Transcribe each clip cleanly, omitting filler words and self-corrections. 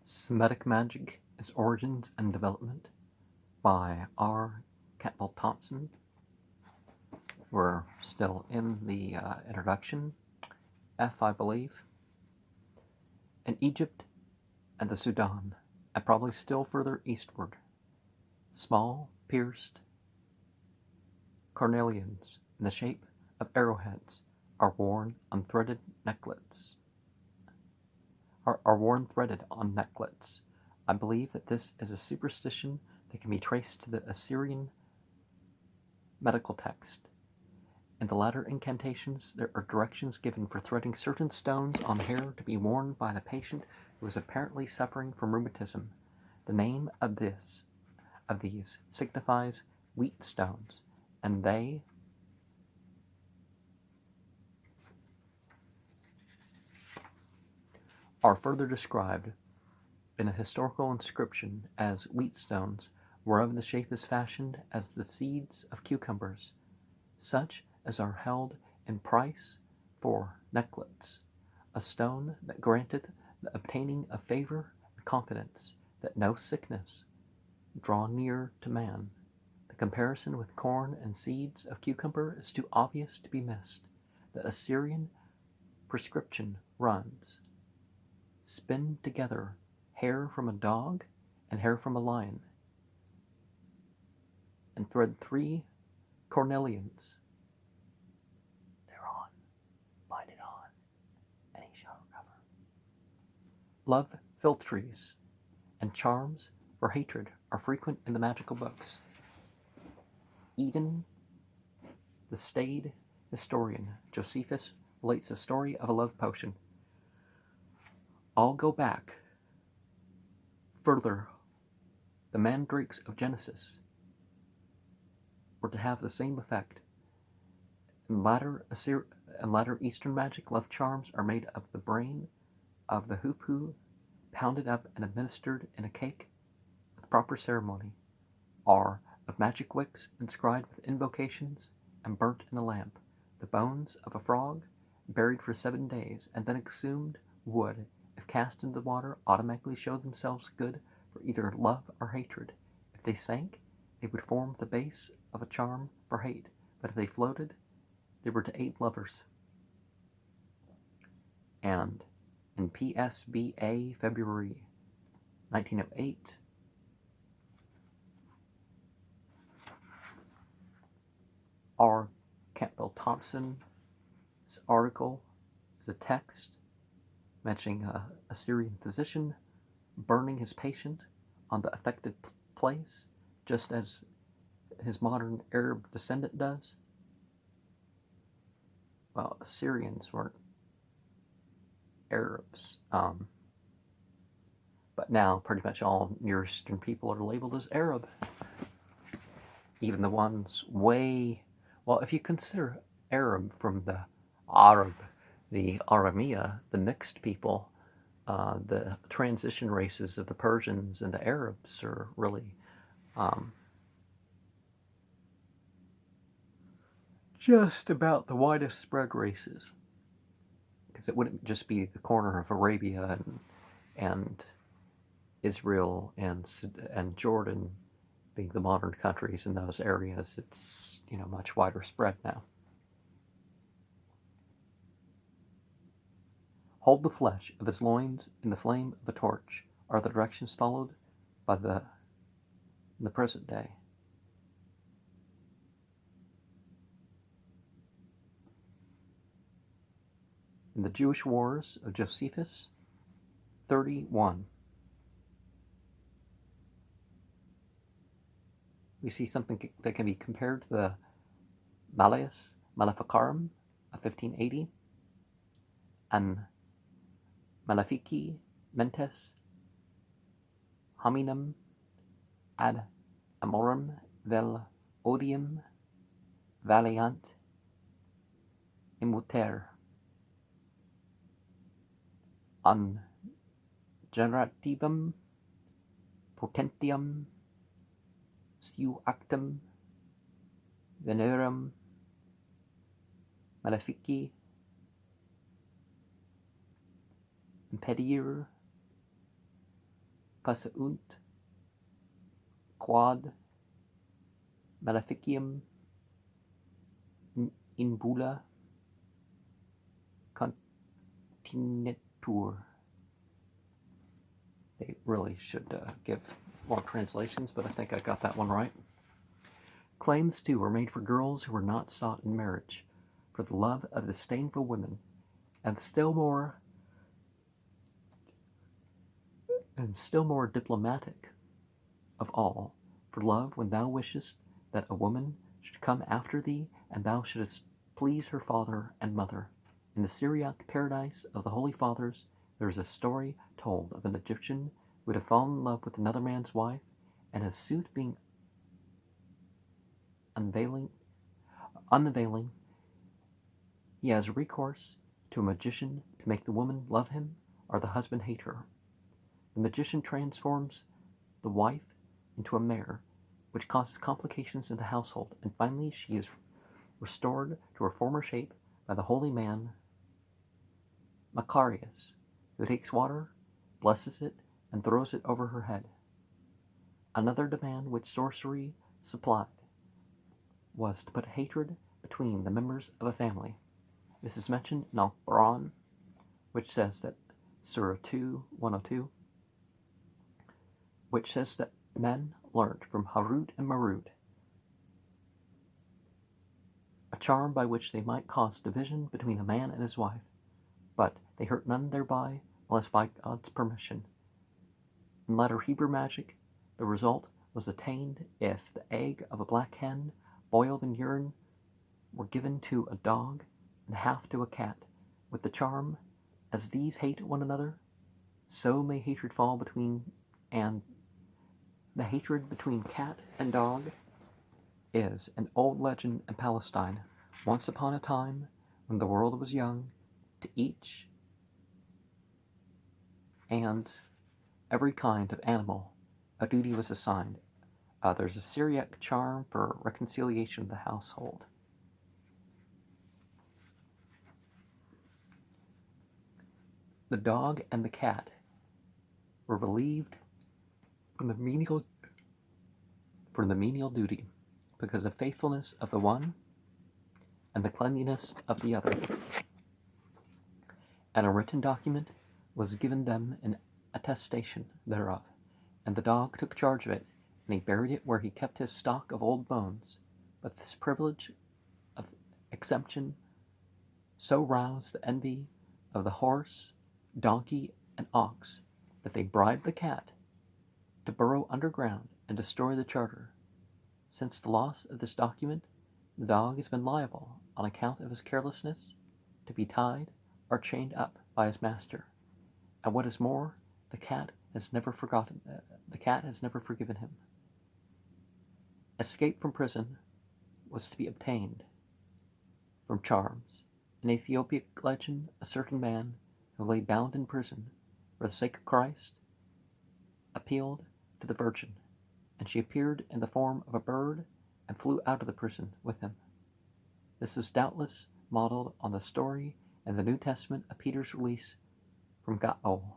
Semitic Magic: Its Origins and Development by R. Campbell Thompson. We're still in the introduction, F, I believe. In Egypt and the Sudan, and probably still further eastward, small, pierced cornelians in the shape of arrowheads are worn on threaded necklets. Are worn threaded on necklets. I believe that this is a superstition that can be traced to the Assyrian medical text. In the latter incantations, there are directions given for threading certain stones on hair to be worn by the patient who is apparently suffering from rheumatism. The name of these signifies wheat stones, and they are further described in a historical inscription as wheat stones, whereof the shape is fashioned as the seeds of cucumbers, such as are held in price for necklets, a stone that granteth the obtaining of favor and confidence, that no sickness draw near to man. The comparison with corn and seeds of cucumber is too obvious to be missed. The Assyrian prescription runs: spin together hair from a dog and hair from a lion, and thread 3 cornelians thereon, bind it on, and he shall recover. Love philtres and charms for hatred are frequent in the magical books. Even the staid historian Josephus relates a story of a love potion. I'll go back further. The mandrakes of Genesis were to have the same effect. In latter Eastern magic, love charms are made of the brain of the hoopoe, pounded up and administered in a cake with proper ceremony, are of magic wicks inscribed with invocations and burnt in a lamp. The bones of a frog, buried for 7 days and then exhumed, would, if cast into the water, automatically show themselves good for either love or hatred. If they sank, they would form the base of a charm for hate, but if they floated, they were to aid lovers. And in PSBA, February 1908, R. Campbell Thompson's article is a text mentioning a Assyrian physician burning his patient on the affected place, just as his modern Arab descendant does. Well, Assyrians weren't Arabs, but now pretty much all Near Eastern people are labeled as Arab. Even the ones if you consider Arab from the Arab, the Aramea, the mixed people, the transition races of the Persians and the Arabs are really just about the widest spread races, because it wouldn't just be the corner of Arabia and Israel and Jordan being the modern countries in those areas. It's much wider spread now. Hold the flesh of his loins in the flame of a torch are the directions followed by in the present day. In the Jewish Wars of Josephus 31, we see something that can be compared to the Malleus Maleficarum of 1580 and Malefici mentes hominem ad amorem vel odium valeant immuter an generativum potentiam seu actum venerum malefici impedir passeunt quod maleficium in bulla continetur. They really should give more translations, but I think I got that one right. Claims, too, were made for girls who were not sought in marriage, for the love of disdainful women, and still more diplomatic of all, for love when thou wishest that a woman should come after thee, and thou shouldest please her father and mother. In the Syriac paradise of the Holy Fathers, there is a story told of an Egyptian who had fallen in love with another man's wife, and his suit being unavailing, he has recourse to a magician to make the woman love him or the husband hate her. The magician transforms the wife into a mare, which causes complications in the household, and finally she is restored to her former shape by the holy man Macarius, who takes water, blesses it, and throws it over her head. Another demand which sorcery supplied was to put hatred between the members of a family. This is mentioned in Al-Quran, which says that Surah 2:102, which says that men learned from Harut and Marut a charm by which they might cause division between a man and his wife, but they hurt none thereby unless by God's permission. In latter Hebrew magic, the result was attained if the egg of a black hen boiled in urine were given to a dog and half to a cat, with the charm, as these hate one another, so may hatred fall between, and the hatred between cat and dog is an old legend in Palestine. Once upon a time, when the world was young, to each and every kind of animal a duty was assigned. There's a Syriac charm for reconciliation of the household. The dog and the cat were relieved from the menial duty because of faithfulness of the one and the cleanliness of the other. And a written document was given them in attestation thereof, and the dog took charge of it, and he buried it where he kept his stock of old bones. But this privilege of exemption so roused the envy of the horse, donkey, and ox that they bribed the cat to burrow underground and destroy the charter. Since the loss of this document, the dog has been liable, on account of his carelessness, to be tied or chained up by his master. And what is more, the cat has never forgiven him. Escape from prison was to be obtained from charms. In Ethiopic legend, a certain man who lay bound in prison for the sake of Christ appealed to the Virgin, and she appeared in the form of a bird and flew out of the prison with him. This is doubtless modeled on the story in the New Testament of Peter's release from Gaol.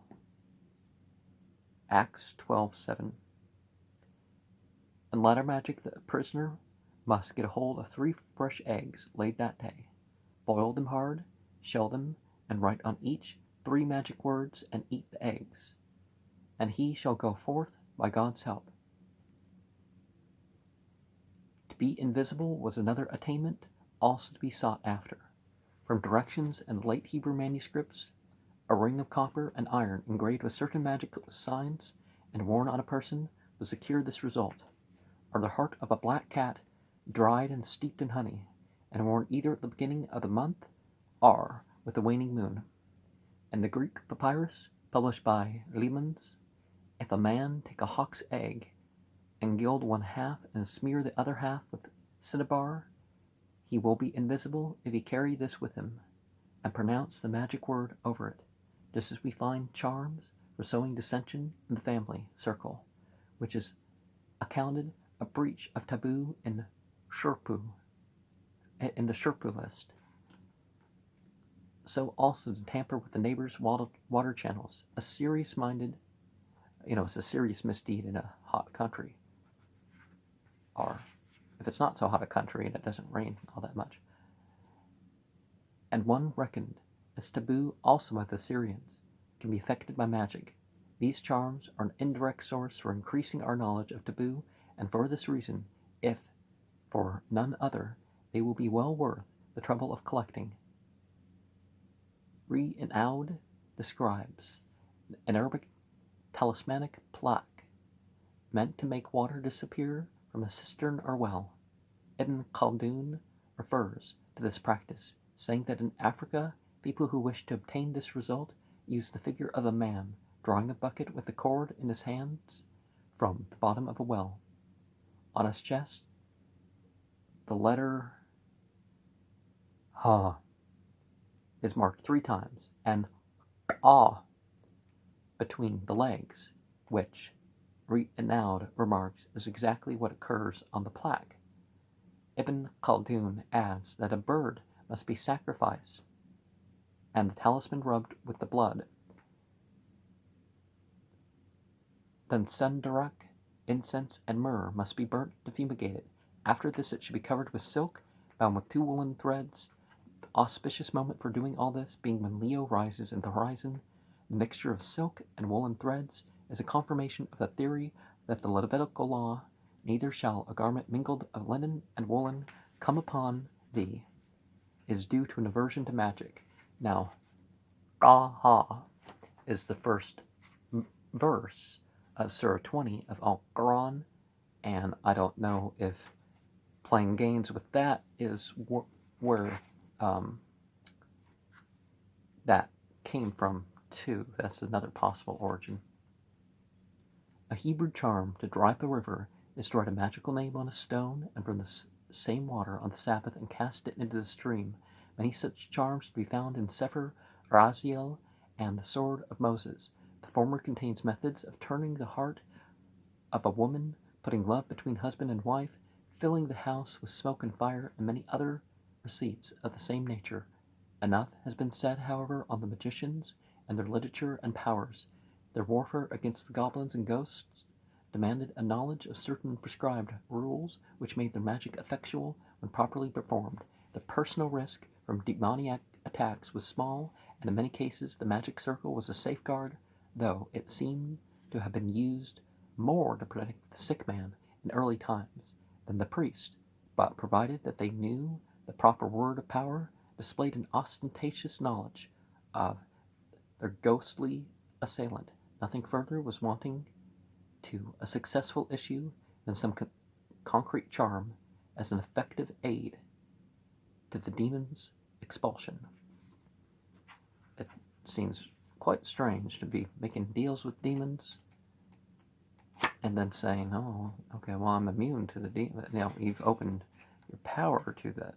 Acts 12:7. In ladder magic, the prisoner must get a hold of 3 fresh eggs laid that day, boil them hard, shell them, and write on each 3 magic words, and eat the eggs, and he shall go forth by God's help. To be invisible was another attainment, also to be sought after. From directions in the late Hebrew manuscripts, a ring of copper and iron engraved with certain magical signs and worn on a person would secure this result, or the heart of a black cat dried and steeped in honey, and worn either at the beginning of the month or with the waning moon. In the Greek papyrus, published by Lemans, if a man take a hawk's egg and gild one half and smear the other half with cinnabar, he will be invisible if he carry this with him, and pronounce the magic word over it, just as we find charms for sowing dissension in the family circle, which is accounted a breach of taboo in the Shurpu list. So also to tamper with the neighbor's water channels. A serious-minded it's a serious misdeed in a hot country. Or if it's not so hot a country and it doesn't rain all that much. And one reckoned as taboo also by the Syrians, can be affected by magic. These charms are an indirect source for increasing our knowledge of taboo, and for this reason, if for none other, they will be well worth the trouble of collecting. Re-Inaud describes an Arabic talismanic plaque meant to make water disappear from a cistern or well. Ibn Khaldun refers to this practice, saying that in Africa, people who wish to obtain this result use the figure of a man drawing a bucket with a cord in his hands from the bottom of a well. On his chest, the letter Ha is marked 3 times, and Ah between the legs, which Re-Inaud remarks is exactly what occurs on the plaque. Ibn Khaldun adds that a bird must be sacrificed and the talisman rubbed with the blood. Then sendarak, incense, and myrrh must be burnt to fumigate it. After this it should be covered with silk, bound with 2 woolen threads. The auspicious moment for doing all this being when Leo rises in the horizon. The mixture of silk and woolen threads is a confirmation of the theory that the Levitical law, neither shall a garment mingled of linen and woolen come upon thee, is due to an aversion to magic. Now, Qaha is the first verse of Surah 20 of Al-Quran, and I don't know if playing games with that is where that came from too. That's another possible origin. A Hebrew charm to dry up a river is to write a magical name on a stone and burn the same water on the Sabbath and cast it into the stream. Many such charms to be found in Sefer Raziel and the Sword of Moses. The former contains methods of turning the heart of a woman, putting love between husband and wife, filling the house with smoke and fire, and many other receipts of the same nature. Enough has been said, however, on the magicians and their literature and powers. Their warfare against the goblins and ghosts demanded a knowledge of certain prescribed rules which made their magic effectual when properly performed. The personal risk from demoniac attacks was small, and in many cases the magic circle was a safeguard, though it seemed to have been used more to protect the sick man in early times than the priest, but provided that they knew the proper word of power, displayed an ostentatious knowledge of their ghostly assailant. Nothing further was wanting to a successful issue than some concrete charm as an effective aid to the demon's expulsion. It seems quite strange to be making deals with demons and then saying, oh, okay, well, I'm immune to the demon. You've opened your power to that